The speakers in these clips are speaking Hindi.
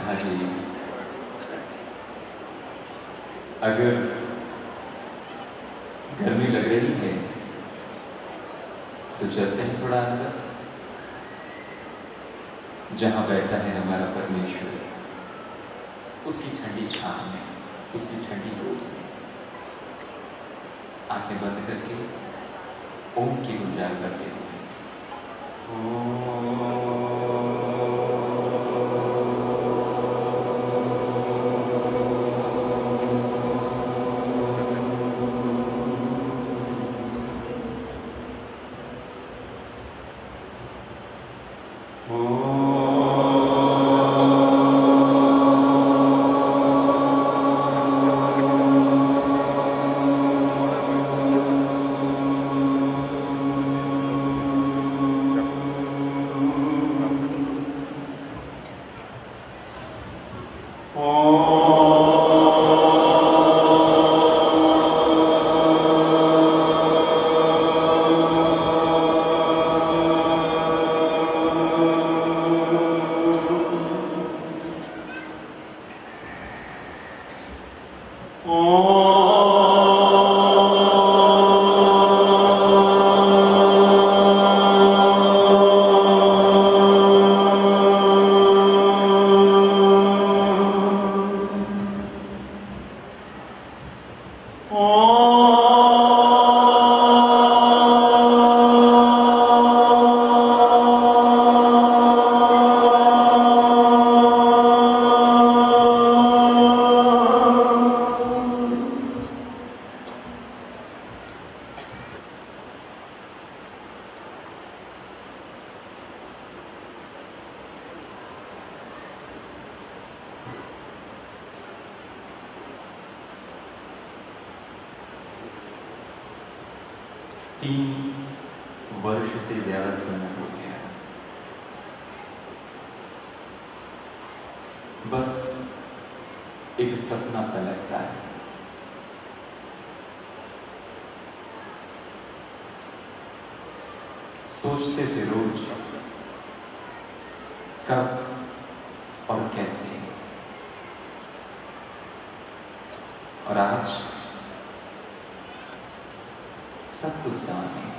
हाँ जी, अगर गर्मी लग रही है तो चलते हैं थोड़ा अंदर, जहां बैठा है हमारा परमेश्वर, उसकी ठंडी छांव में, उसकी ठंडी गोद में। आंखें बंद करके ओम की गुंजार करते हुए वर्ष से ज्यादा समय हो गया, बस एक सपना सा लगता है। सोचते थे रोज कब और कैसे, और आज सब कुछ सामने है,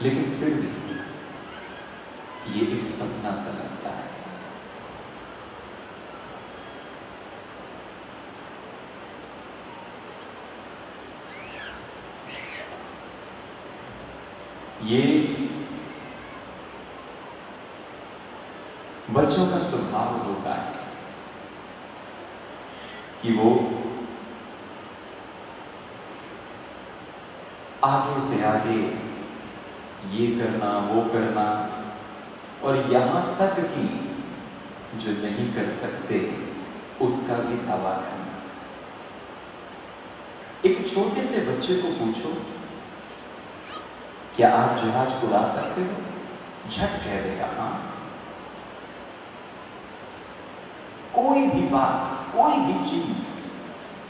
लेकिन फिर भी ये एक सपना सा लगता है। ये बच्चों का स्वभाव होता है कि वो आगे से आगे ये करना वो करना, और यहां तक कि जो नहीं कर सकते उसका भी दावा करना। एक छोटे से बच्चे को पूछो क्या आप जहाज उड़ा सकते हो, झट कह देगा हाँ। कोई भी बात, कोई भी चीज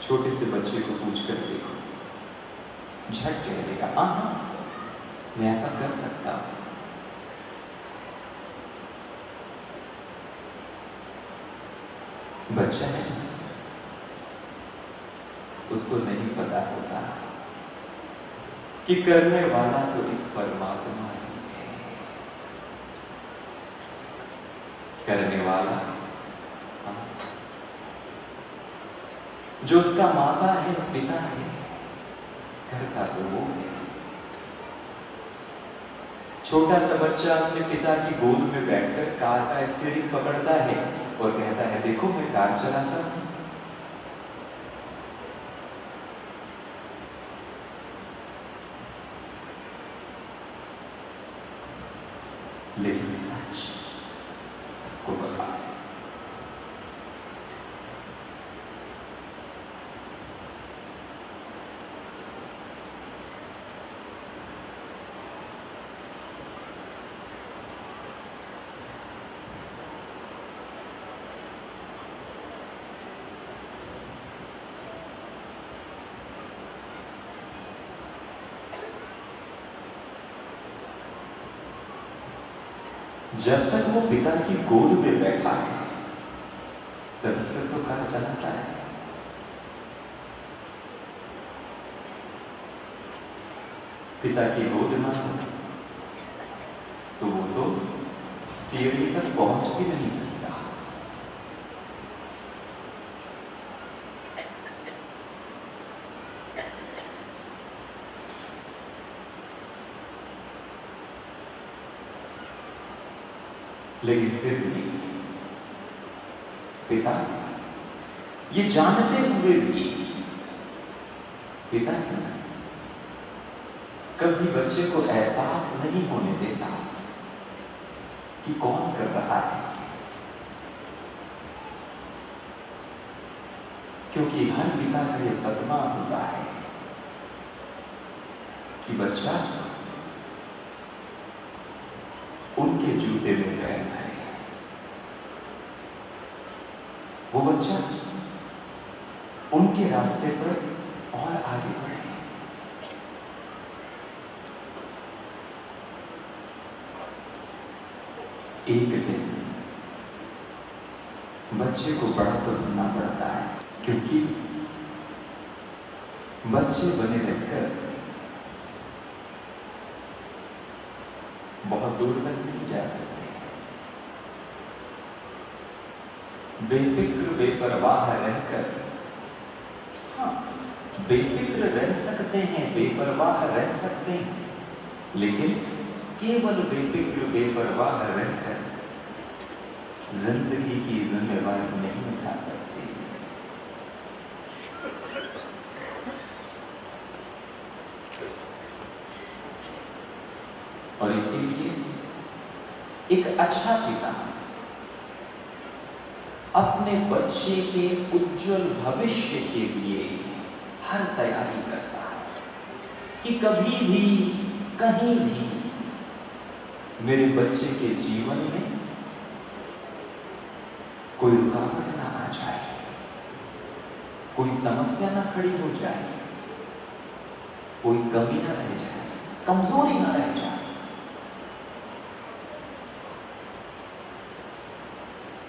छोटे से बच्चे को पूछ कर देखो, झट कह देगा हाँ हाँ मैं ऐसा कर सकता हूं। बच्चा है, उसको नहीं पता होता कि करने वाला तो एक परमात्मा ही है। करने वाला जो उसका माता है, पिता है, करता तो वो है। छोटा सा बच्चा अपने पिता की गोद में बैठकर कार का स्टीयरिंग पकड़ता है और कहता है देखो मैं कार चलाता हूं। लेकिन सच सबको बता है, जब तक वो पिता की गोद में बैठा है तो चलाता है। पिता की गोद में हो तो वो तो स्टीयरिंग तक पहुंच भी नहीं सकता। लेकिन फिर भी पिता ये जानते हुए भी पिता कभी बच्चे को एहसास नहीं होने देता कि कौन कर रहा है, क्योंकि हर पिता का यह सदमा होता है कि बच्चा उनके जूते में पैर धरे, वो बच्चा उनके रास्ते पर और आगे बढ़े। एक दिन बच्चे को बड़ा तो बनना पड़ता है, क्योंकि बच्चे बने रहकर बहुत दूर तक नहीं जा सकते। बेफिक्र बेपरवाह रहकर, हाँ बेफिक्र रह सकते हैं, बेपरवाह रह सकते हैं, लेकिन केवल बेफिक्र बेपरवाह रहकर जिंदगी की जिम्मेवारी नहीं उठा सकते। और इसीलिए एक अच्छा पिता अपने बच्चे के उज्जवल भविष्य के लिए हर तैयारी करता है कि कभी भी कहीं भी मेरे बच्चे के जीवन में कोई रुकावट ना आ जाए, कोई समस्या ना खड़ी हो जाए, कोई कमी ना रह जाए, कमजोरी ना रह जाए।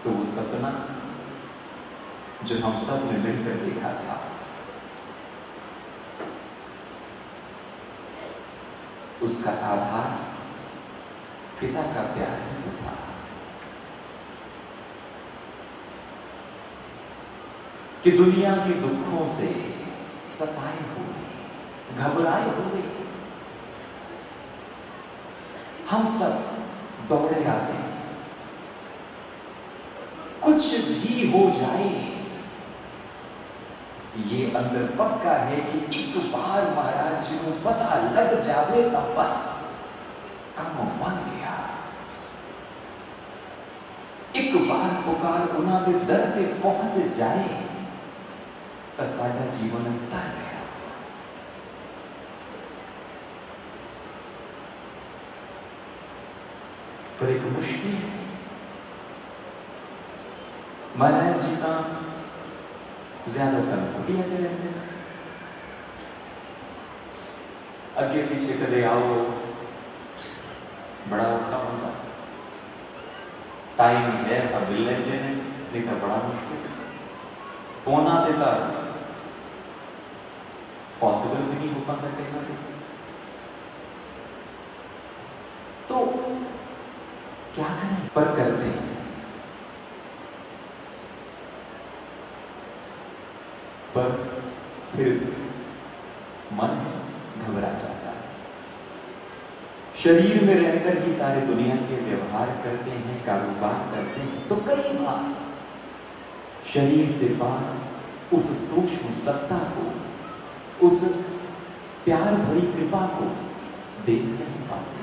तो वो सपना जो हम सब ने मिलकर देखा था, उसका आधार पिता का प्यार ही तो था कि दुनिया के दुखों से सताए हुए, घबराए हुए हम सब दौड़े आते हैं। कुछ भी हो जाए, ये अंदर पक्का है कि एक बार महाराज जी को पता लग जावे तो बस काम बन गया। एक बार पुकार उन्होंने डर के पहुंच जाए तो सारा जीवन तर गया। पर एक मुश्किल है, महाराज जी का ज्यादा संस्कृति ऐसे रहते हैं, अगे पीछे कदे आओ बड़ा औखा होता, टाइम है तो मिल लेते हैं, नहीं तो बड़ा मुश्किल। फोन आ देता पॉसिबल भी नहीं हो पाता कहीं ना कहीं। तो क्या करें, पर करते हैं। पर फिर मन घबरा जाता है। शरीर में रहकर ही सारे दुनिया के व्यवहार करते हैं, कारोबार करते हैं, तो कई बार शरीर से बाहर उस सूक्ष्म सत्ता को, उस प्यार भरी कृपा को देख नहीं पाते।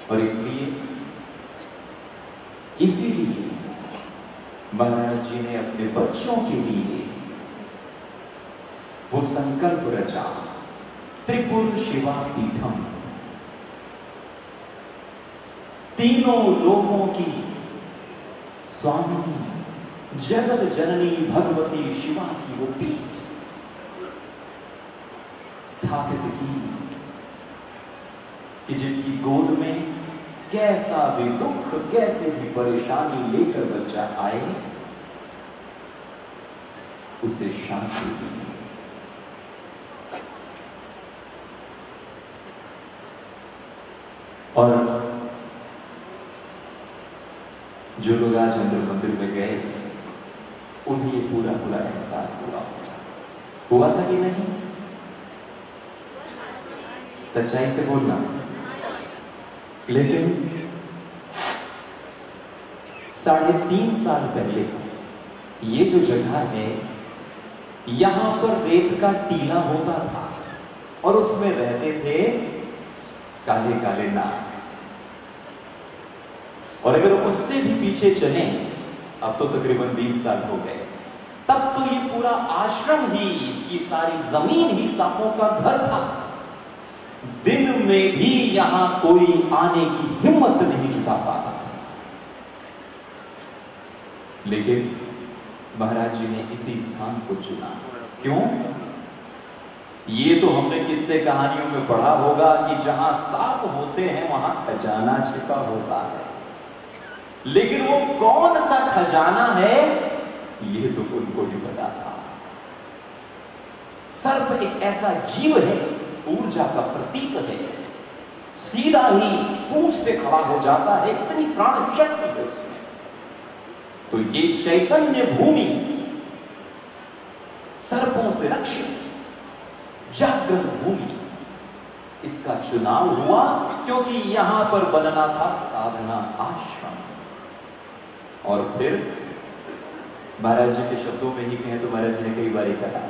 और इसीलिए महाराज जी ने अपने बच्चों के लिए वो संकल्प रचा, त्रिपुर शिवा पीठम, तीनों लोगों की स्वामिनी जगत जननी भगवती शिवा की वो पीठ स्थापित की कि जिसकी गोद में कैसा भी दुख, कैसे भी परेशानी लेकर बच्चा आए, उसे शांति दी। और जो लोग आज अंदर मंदिर में गए उन्हें ये पूरा पूरा एहसास हुआ था कि नहीं? सच्चाई से बोलना। लेकिन 3.5 साल पहले ये जो जगह है, यहां पर रेत का टीला होता था और उसमें रहते थे काले काले नाग। और अगर उससे भी पीछे चले, अब तो तकरीबन 20 साल हो गए, तब तो ये पूरा आश्रम ही, इसकी सारी जमीन ही सांपों का घर था। दिन में भी यहां कोई आने की हिम्मत नहीं जुटा पाता था। लेकिन महाराज जी ने इसी स्थान को चुना। क्यों? ये तो हमने किस्से कहानियों में पढ़ा होगा कि जहां सांप होते हैं वहां खजाना छिपा होता है, लेकिन वो कौन सा खजाना है ये तो उनको ही पता था। सर्प एक ऐसा जीव है, ऊर्जा का प्रतीक है, सीधा ही पूंछ पे खड़ा हो जाता है, इतनी प्राण शक्ति है उसमें। तो ये चैतन्य भूमि सर्पों से रक्षित जागृत भूमि, इसका चुनाव हुआ क्योंकि यहां पर बनना था साधना आश्रम। और फिर महाराज जी के शब्दों में ही कहें तो महाराज जी ने कई बार कहा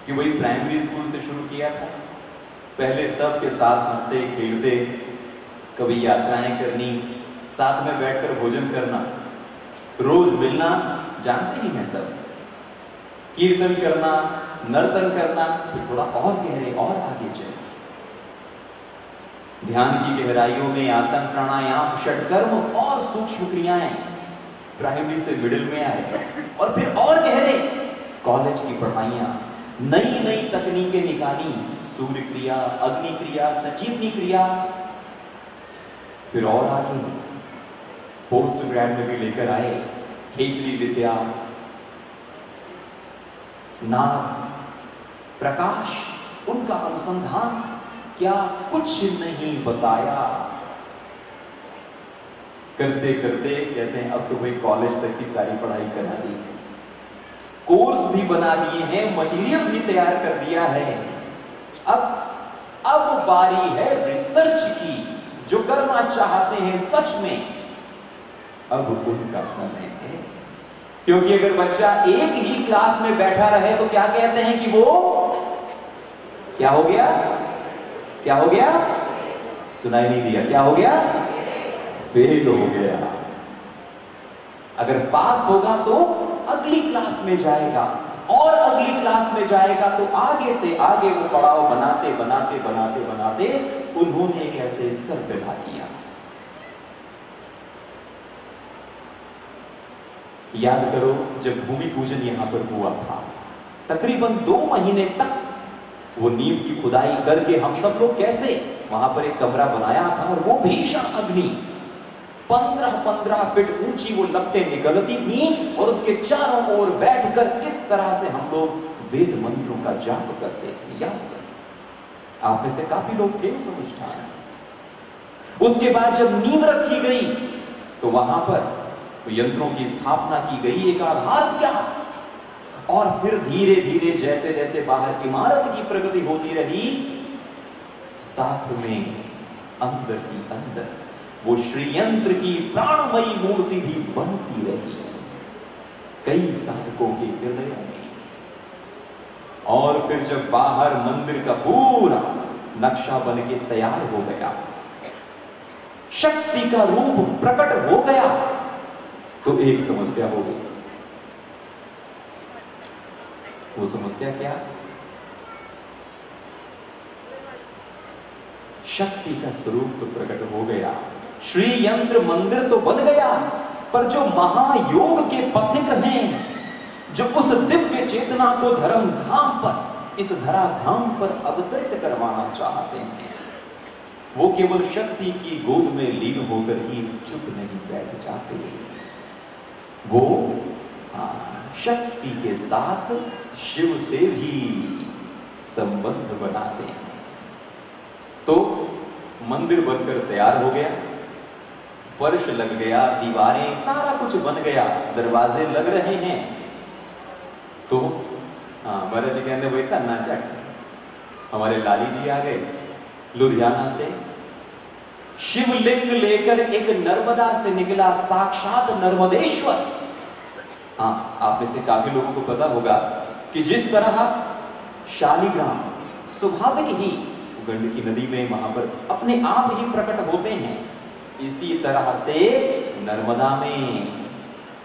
कि वही प्राइमरी स्कूल से शुरू किया था। पहले सब के साथ हंसते खेलते, कभी यात्राएं करनी, साथ में बैठकर भोजन करना, रोज मिलना, जानते ही हैं सब, कीर्तन करना, नर्तन करना, फिर थोड़ा और गहरे और आगे चले, ध्यान की गहराइयों में आसन प्राणायाम षटकर्म और सूक्ष्म क्रियाएं, प्राइमरी से मिडिल में आए और फिर और गहरे कॉलेज की पढ़ाइयां, नई नई तकनीकें निकाली, सूर्य क्रिया, अग्नि क्रिया, सजीवनी क्रिया, फिर और आगे पोस्ट ग्रेड में भी लेकर आए खेचरी विद्या, नाद, प्रकाश, उनका अनुसंधान क्या कुछ नहीं बताया। करते करते कहते हैं अब तो भाई कॉलेज तक की सारी पढ़ाई करा दी, कोर्स भी बना दिए हैं, मटेरियल भी तैयार कर दिया है। अब बारी है रिसर्च की, जो करना चाहते हैं सच में अब उनका समय है। क्योंकि अगर बच्चा एक ही क्लास में बैठा रहे तो क्या कहते हैं कि वो क्या हो गया? क्या हो गया? सुनाई नहीं दिया। क्या हो गया? फेल हो गया। अगर पास होगा तो अगली क्लास में जाएगा और अगली क्लास में जाएगा तो आगे से आगे वो पड़ाव बनाते बनाते बनाते बनाते उन्होंने एक ऐसे स्तर पे ला दिया। याद करो जब भूमि पूजन यहां पर हुआ था, तकरीबन 2 महीने तक वो नींव की खुदाई करके हम सब लोग कैसे वहां पर एक कमरा बनाया था और वो भीषण अग्नि 15-15 फीट ऊंची वो लपटें निकलती थी और उसके चारों ओर बैठकर किस तरह से हम लोग वेद मंत्रों का जाप करते थे। याद कर, आप में से काफी लोग थे उस अनुष्ठान। उसके बाद जब नींव रखी गई तो वहां पर यंत्रों की स्थापना की गई, एक आधार दिया और फिर धीरे धीरे जैसे जैसे बाहर इमारत की प्रगति होती रही, साथ में अंदर ही अंदर वो श्रीयंत्र की प्राणमयी मूर्ति भी बनती रही कई साधकों के हृदयों में। और फिर जब बाहर मंदिर का पूरा नक्शा बन के तैयार हो गया, शक्ति का रूप प्रकट हो गया, तो एक समस्या हो गई। वो समस्या क्या? शक्ति का स्वरूप तो प्रकट हो गया, श्री यंत्र मंदिर तो बन गया, पर जो महायोग के पथिक हैं, जो उस दिव्य चेतना को धर्म धाम पर, इस धरा धाम पर अवतरित करवाना चाहते हैं, वो केवल शक्ति की गोद में लीन होकर ही चुप नहीं बैठ जाते। वो शक्ति के साथ शिव से भी संबंध बनाते हैं। तो मंदिर बनकर तैयार हो गया, फर्श लग गया, दीवारें, सारा कुछ बन गया, दरवाजे लग रहे हैं। तो महाराज जी कहते वही का नाचक हमारे लाली जी आ गए लुधियाना से, शिवलिंग लेकर एक नर्मदा से निकला साक्षात नर्मदेश्वर। आप में से काफी लोगों को पता होगा कि जिस तरह शालिग्राम स्वाभाविक ही गंडकी नदी में वहां पर अपने आप ही प्रकट होते हैं, इसी तरह से नर्मदा में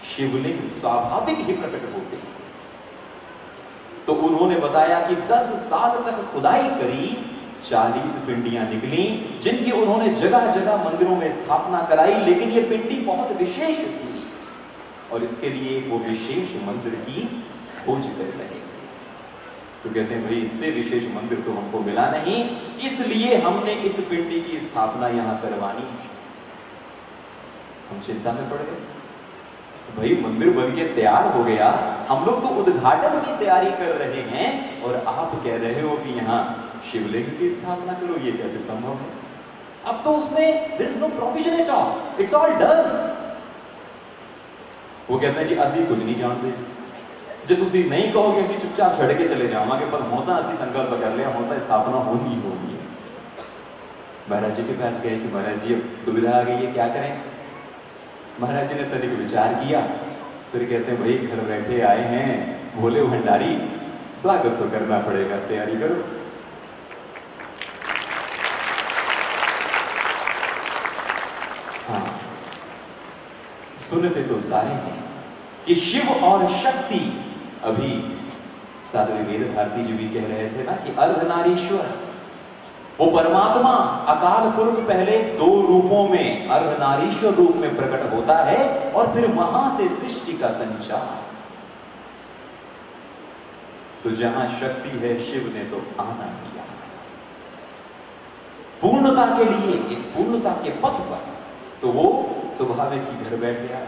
शिवलिंग स्वाभाविक ही प्रकट होते हैं। तो उन्होंने बताया कि 10 साल तक खुदाई करी, 40 पिंडियां निकली, जिनकी उन्होंने जगह जगह मंदिरों में स्थापना कराई, लेकिन ये पिंडी बहुत विशेष थी और इसके लिए वो विशेष मंदिर की खोज कर रहे। तो कहते हैं भाई इससे विशेष मंदिर तो हमको मिला नहीं, इसलिए हमने इस पिंडी की स्थापना यहां करवानी। हम चिंता में पड़ गए, भाई मंदिर बन के तैयार हो गया, हम लोग तो उद्घाटन की तैयारी कर रहे हैं और आप कह रहे हो कि यहाँ शिवलिंग की स्थापना करो, ये कैसे संभव है? अब तो उसमें there is no provision at all, it's all done। वो कहते हैं जी असि कुछ नहीं जानते, जे तुसी नहीं कहोगे असि चुपचाप छड़ के चले जावांगे, पर होता असि संकल्प कर लिया, होता स्थापना होनी होगी। महाराज जी के पास गए कि महाराज जी अब दुविधा आ गई है, क्या करें? महाराज जी ने तनिक विचार किया, फिर कहते हैं भाई घर बैठे आए हैं भोले भंडारी, स्वागत तो करना पड़ेगा, तैयारी करो। हाँ, सुनते तो सारे हैं कि शिव और शक्ति, अभी साध्वी वेद भारती जी भी कह रहे थे ना कि अर्धनारीश्वर, वो परमात्मा अकाल पुरुष पहले 2 रूपों में अर्धनारीश्वर रूप में प्रकट होता है और फिर वहां से सृष्टि का संचार। तो जहां शक्ति है शिव ने तो आना किया पूर्णता के लिए, इस पूर्णता के पथ पर, तो वो स्वाभाविक ही घर बैठ गया।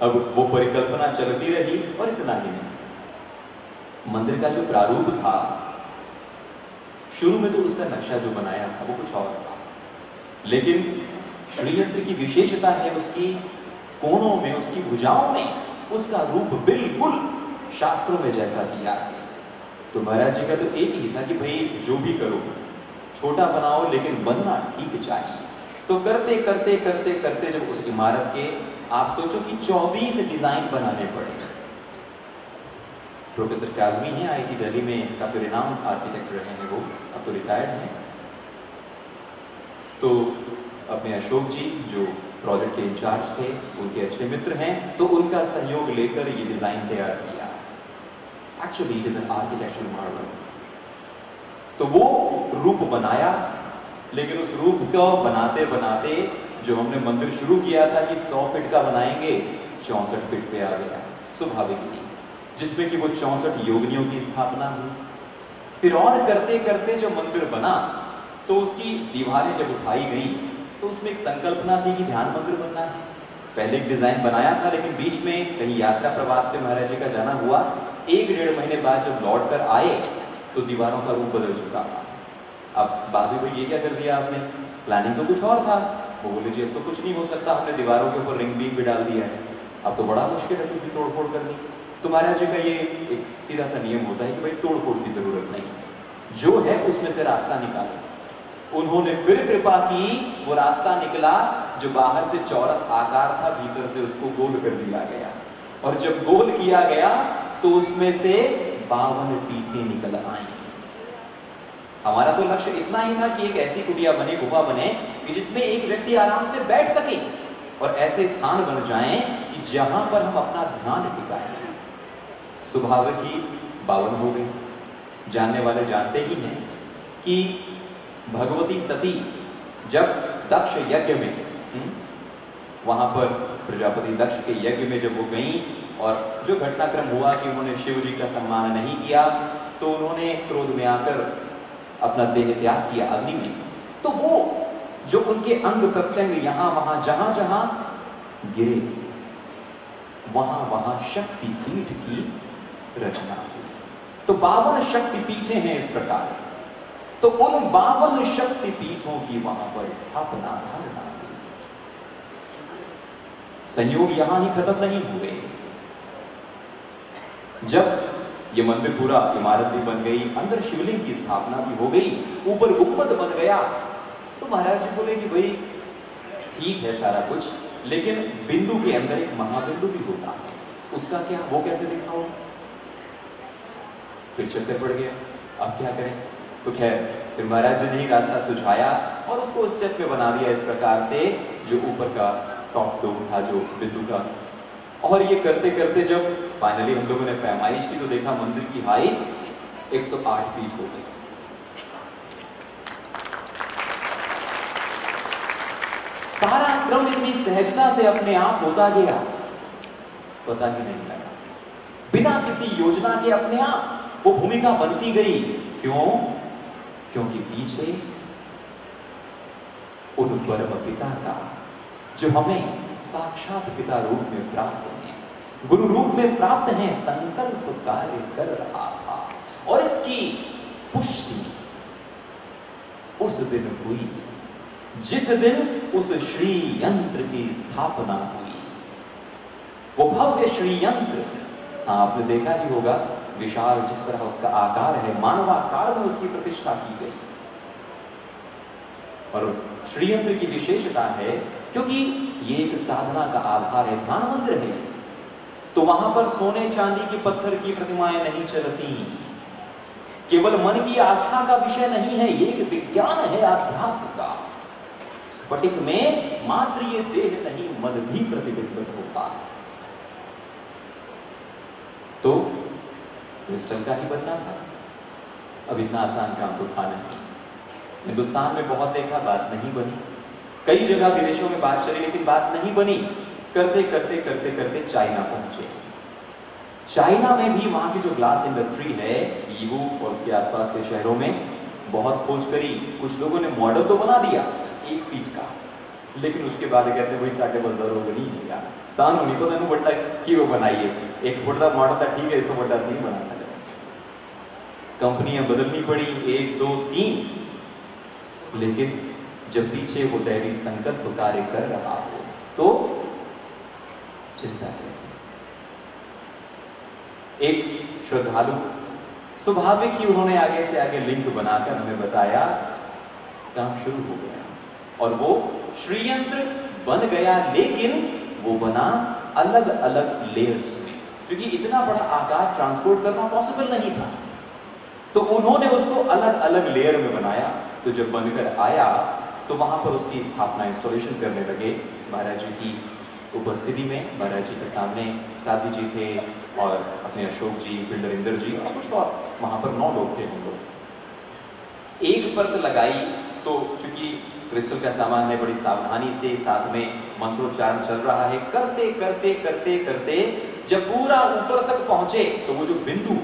अब वो परिकल्पना चलती रही और इतना ही नहीं, मंदिर का जो प्रारूप था शुरू में तो उसका नक्शा जो बनाया था वो कुछ और था, लेकिन श्रीयंत्र की विशेषता है उसकी कोनों में, उसकी भुजाओं में उसका रूप बिल्कुल शास्त्रों में जैसा दिया है। तो महाराज जी का तो एक ही था कि भाई जो भी करो छोटा बनाओ लेकिन बनना ठीक चाहिए। तो करते करते करते करते जब उस इमारत के आप सोचो कि 24 डिजाइन बनाने पड़े। प्रोफेसर काज़मी हैं, आईआईटी दिल्ली में काफी रिनाउंड आर्किटेक्ट रहे हैं, वो अब तो रिटायर्ड हैं। तो अपने अशोक जी जो प्रोजेक्ट के इंचार्ज थे, उनके अच्छे मित्र हैं, तो उनका सहयोग लेकर ये डिजाइन तैयार किया। Actually it is an architectural Marvel. तो वो रूप बनाया, लेकिन उस रूप को बनाते बनाते जो हमने मंदिर शुरू किया था कि 100 फीट का बनाएंगे, 64 फीट पे आ गया स्वाभाविक ही, जिसमें कि वो 64 योगिनियों की स्थापना हुई। फिर और करते करते जो मंदिर बना तो उसकी दीवारें जब उठाई गई तो उसमें एक संकल्पना थी कि ध्यान मंदिर बनना है। पहले एक डिजाइन बनाया था, लेकिन बीच में कहीं यात्रा प्रवास पे महाराज जी का जाना हुआ। 1-1.5 महीने बाद जब लौट कर आए तो दीवारों का रूप बदल चुका था। अब बाद में ये क्या कर दिया आपने, प्लानिंग तो कुछ और था। वो बोले जी अब तो कुछ नहीं हो सकता, हमने दीवारों के ऊपर रिंग बीम भी डाल दिया है, अब तो बड़ा मुश्किल है कुछ भी तोड़ फोड़ करनी। तो महाराज जी का ये एक सीधा सा नियम होता है कि भाई तोड़ फोड़ की जरूरत नहीं, जो है उसमें से रास्ता निकालो। उन्होंने फिर कृपा की, वो रास्ता निकला जो बाहर से चौरस आकार था, भीतर से उसको गोल कर दिया गया। और जब गोल किया गया तो उसमें से 52 पीठें निकल आई। हमारा तो लक्ष्य इतना ही था कि एक ऐसी कुटिया बने, गुफा बने कि जिसमें एक व्यक्ति आराम से बैठ सके और ऐसे स्थान बन जाएं कि जहां पर हम अपना ध्यान टिकाएं। स्वाभाविक ही 52 हो गई। जानने वाले जानते ही हैं कि भगवती सती जब दक्ष यज्ञ में वहां पर प्रजापति दक्ष के यज्ञ में जब वो गई और जो घटनाक्रम हुआ कि उन्होंने शिव जी का सम्मान नहीं किया, तो उन्होंने क्रोध में आकर अपना देह त्याग किया अग्नि में। तो वो जो उनके अंग प्रत्यंग यहां वहां जहां जहां गिरे, वहां वहां शक्तिपीठ की रचना हुई। तो 52 शक्तिपीठे हैं इस प्रकार से। तो उन 52 शक्तिपीठों की वहां पर स्थापना धारणा हुई। संयोग यहां ही खत्म नहीं हुए। जब ये मंदिर पूरा इमारत भी बन गई, अंदर शिवलिंग की स्थापना भी हो गई, ऊपर गुंबद बन गया, तो महाराज जी बोले कि भाई ठीक है सारा कुछ, लेकिन बिंदु के अंदर एक महाबिंदु भी होता है, उसका क्या, वो कैसे दिखाओ? फिर चक्कर पड़ गया, अब क्या करें? तो खैर फिर महाराज जी ने एक रास्ता सुझाया और उसको स्टेप में बना दिया इस प्रकार से, जो ऊपर का टॉप डोम था जो बिंदु का। और ये करते करते जब फाइनली हम लोगों ने पैमाइश की तो देखा मंदिर की हाइट 108 फीट हो गई। सारा क्रम इतनी सहजता से अपने आप होता गया, पता ही नहीं लगा। बिना किसी योजना के अपने आप वो भूमिका बनती गई। क्यों? क्योंकि पीछे उन परम पिता का, जो हमें साक्षात पिता रूप में प्राप्त है, गुरु रूप में प्राप्त है, संकल्प कार्य कर रहा था। और इसकी पुष्टि उस दिन हुई जिस दिन उस श्री यंत्र की स्थापना हुई। वो भव्य श्री यंत्र, हाँ आपने देखा ही होगा, विशाल जिस तरह उसका आकार है, मानवाकार में उसकी प्रतिष्ठा की गई। और श्री यंत्र की विशेषता है क्योंकि ये एक साधना का आधार है, ध्यान मंदिर है, तो वहां पर सोने चांदी की पत्थर की प्रतिमाएं नहीं चलती। केवल मन की आस्था का विषय नहीं है, ये एक विज्ञान है अध्यात्म का। स्फटिक में मात्र ये देह नहीं, मन भी प्रतिबिंबित होता है। तो क्रिस्टल का ही बनना था। अब इतना आसान काम तो था नहीं। हिंदुस्तान में बहुत देखा, बात नहीं बनी। कई जगह विदेशों में बात चली, लेकिन बात नहीं बनी। करते करते करते करते चाइना पहुंचे। चाइना में भी वहां की जो ग्लास इंडस्ट्री है, यीहू और उसके आसपास के शहरों में बहुत खोज करी। कुछ लोगों ने मॉडल तो बना दिया 1 फीट का, लेकिन उसके बाद कहते हैं वही साढ़े 10 जरूर नहीं है, सानू नहीं पता नहीं बड़ा कि वो बनाइए। 1 फुट का मॉडल था, ठीक है, इस तो बड़ा से नहीं बना सकते। कंपनियां बदलनी पड़ी 1, 2, 3, लेकिन जब पीछे वो दैवी संकल्प कार्य कर रहा हो तो चिंता कैसे? एक श्रद्धालु स्वाभाविक ही उन्होंने आगे से आगे लिंक बनाकर हमें बताया, काम शुरू हो गया और वो श्रीयंत्र बन गया, लेकिन वो बना अलग अलग लेयर्स में, क्योंकि इतना बड़ा आकार ट्रांसपोर्ट करना पॉसिबल नहीं था। तो उन्होंने उसको अलग अलग लेयर में बनाया। तो जब बनकर आया तो वहां पर उसकी स्थापना, इंस्टॉलेशन करने लगे महाराज जी की उपस्थिति में। महाराज जी के सामने साधी जी थे और अपने अशोक जी, बिल्डर इंदर जी और कुछ और, वहां पर 9 लोग थे हम लोग। एक परत लगाई तो चूंकि क्रिस्टल का सामान है, बड़ी सावधानी से, साथ में मंत्रोच्चारण चल रहा है। करते करते करते करते जब पूरा ऊपर तक पहुंचे तो वो जो बिंदु,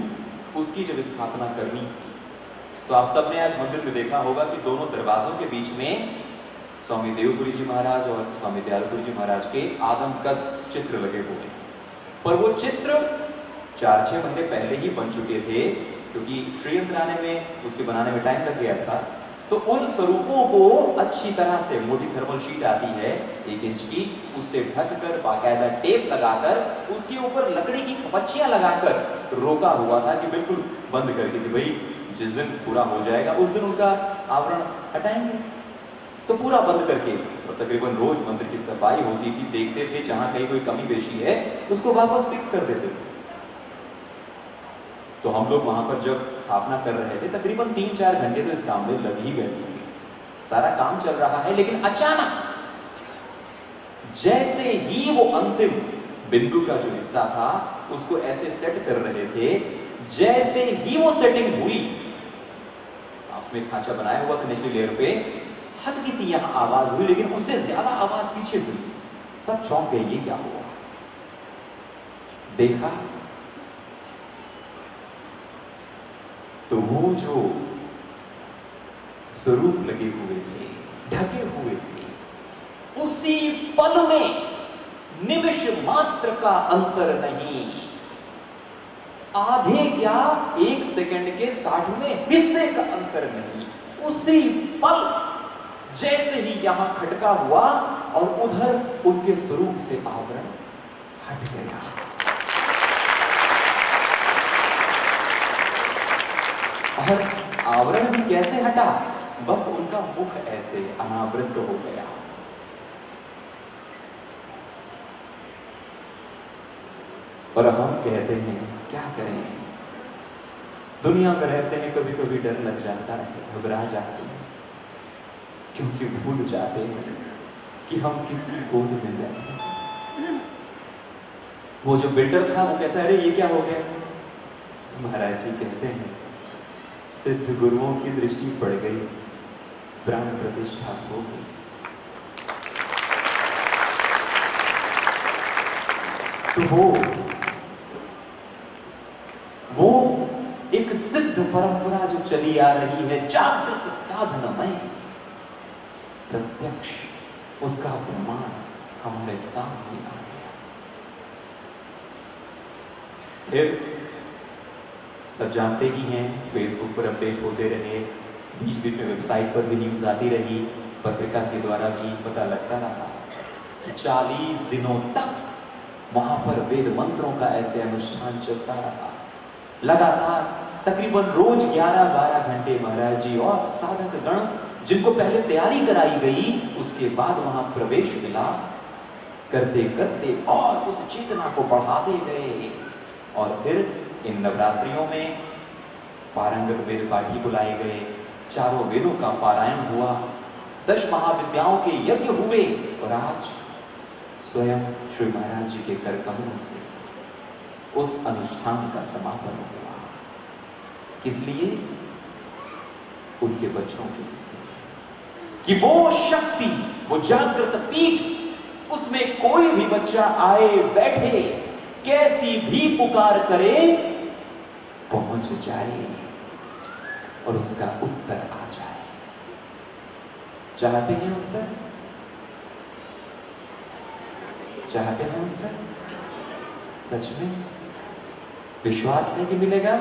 उसकी जब स्थापना करनी थी, तो आप सबने आज मंदिर में देखा होगा कि दोनों दरवाजों के बीच में स्वामी देवपुरी जी महाराज और स्वामी दयालपुरी जी महाराज के आदमकद चित्र लगे हुए। पर वो चित्र 4-6 महीने पहले ही बन चुके थे, क्योंकि श्रीयंत्र आने में, उसके बनाने में टाइम लग गया था। तो उन स्वरूपों को अच्छी तरह से, मोटी थर्मल शीट आती है 1 इंच की, उससे ढककर बाकायदा टेप लगाकर उसके ऊपर लकड़ी की खपच्चियां लगाकर रोका हुआ था कि बिल्कुल बंद करके कि भाई जिस दिन पूरा हो जाएगा उस दिन उनका आवरण हटाएंगे। तो पूरा बंद करके, और तकरीबन रोज मंदिर की सफाई होती थी, देखते थे जहां कहीं कोई कमी बेशी है उसको वापस फिक्स कर देते थे। तो हम लोग वहां पर जब स्थापना कर रहे थे, तकरीबन 3-4 घंटे तो इस काम में लग ही गए। सारा काम चल रहा है, लेकिन अचानक जैसे ही वो अंतिम बिंदु का जो हिस्सा था उसको ऐसे सेट कर रहे थे, जैसे ही वो सेटिंग हुई, उसमें खांचा बनाया हुआ था निचली लेयर पे, हल्की सी यहां आवाज हुई, लेकिन उससे ज्यादा आवाज पीछे हुई। सब चौंक गए, ये क्या हुआ? देखा तो वो जो स्वरूप लगे हुए थे, ढके हुए थे, उसी पल में निमिष मात्र का अंतर नहीं, आधे क्या 1 सेकंड के 60वें हिस्से का अंतर नहीं। उसी पल जैसे ही यहां खटका हुआ और उधर उनके स्वरूप से आवरण हट गया। और आवरण भी कैसे हटा? बस उनका मुख ऐसे अनावृत हो गया। और हम कहते हैं क्या करें, दुनिया में रहते हैं, कभी कभी डर लग जाता है, घबरा जाते हैं, क्योंकि भूल जाते हैं कि हम किसकी गोद में बैठे हैं। वो जो बिल्डर था वो कहता है, अरे ये क्या हो गया? महाराज जी कहते हैं, सिद्ध गुरुओं की दृष्टि पड़ गई, प्राण प्रतिष्ठा हो गई। तो वो एक सिद्ध परंपरा जो चली आ रही है, जागृत साधनमय, प्रत्यक्ष उसका प्रमाण हमारे सामने आ गया। फिर सब जानते ही हैं, फेसबुक पर अपडेट होते रहे, बीच बीच में वेबसाइट पर भी न्यूज आती रही, पत्रिका के द्वारा भी पता लगता रहा कि 40 दिनों तक वहां पर वेद मंत्रों का ऐसे अनुष्ठान चलता रहा। लगातार तकरीबन रोज 11-12 घंटे महाराज जी और साधक गण, जिनको पहले तैयारी कराई गई, उसके बाद वहां प्रवेश मिला, करते करते और उस चेतना को बढ़ाते गए। और फिर इन नवरात्रियों में पारंगत वेद पाठी बुलाए गए, चारों वेदों का पारायण हुआ, 10 महाविद्याओं के यज्ञ हुए, और आज स्वयं श्री महाराज जी के कर कमलों से उस अनुष्ठान का समापन हुआ। किस लिए? उनके बच्चों के लिए, कि वो शक्ति, वो जागृत पीठ, उसमें कोई भी बच्चा आए बैठे, कैसी भी पुकार करे, पहुंच जाए और उसका उत्तर आ जाए। चाहते हैं उत्तर? चाहते हैं उत्तर? सच में विश्वास नहीं कि मिलेगा?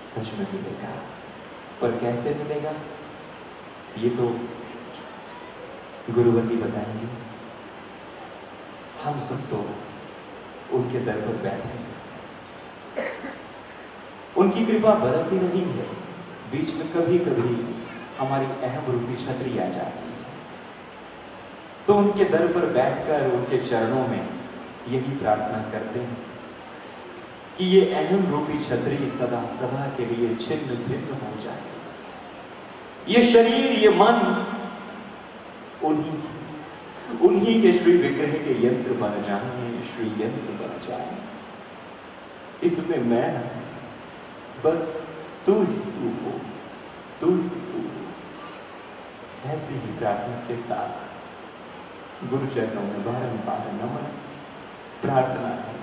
सच में मिलेगा। पर कैसे मिलेगा ये तो गुरुवती बताएंगे। हम सब तो उनके दर पर बैठे हैं, उनकी कृपा बरस ही रही है। बीच में कभी कभी हमारी अहम रूपी छतरी आ जाती है, तो उनके दर पर बैठकर उनके चरणों में यही प्रार्थना करते हैं कि ये अहम रूपी छतरी सदा सदा के लिए छिन्न भिन्न हो जाए। ये शरीर, ये मन उन्हीं के श्री विग्रह के यंत्र बन जाए, श्री यंत्र बन जाए। इसमें मैं बस तू ही तू हो, तू ही तू हो। ऐसी ही प्रार्थना के साथ गुरु चरणों में बारंबार नमन प्रार्थना है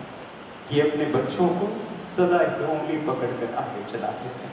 कि अपने बच्चों को सदा एक उंगली पकड़कर आगे चलाते हैं।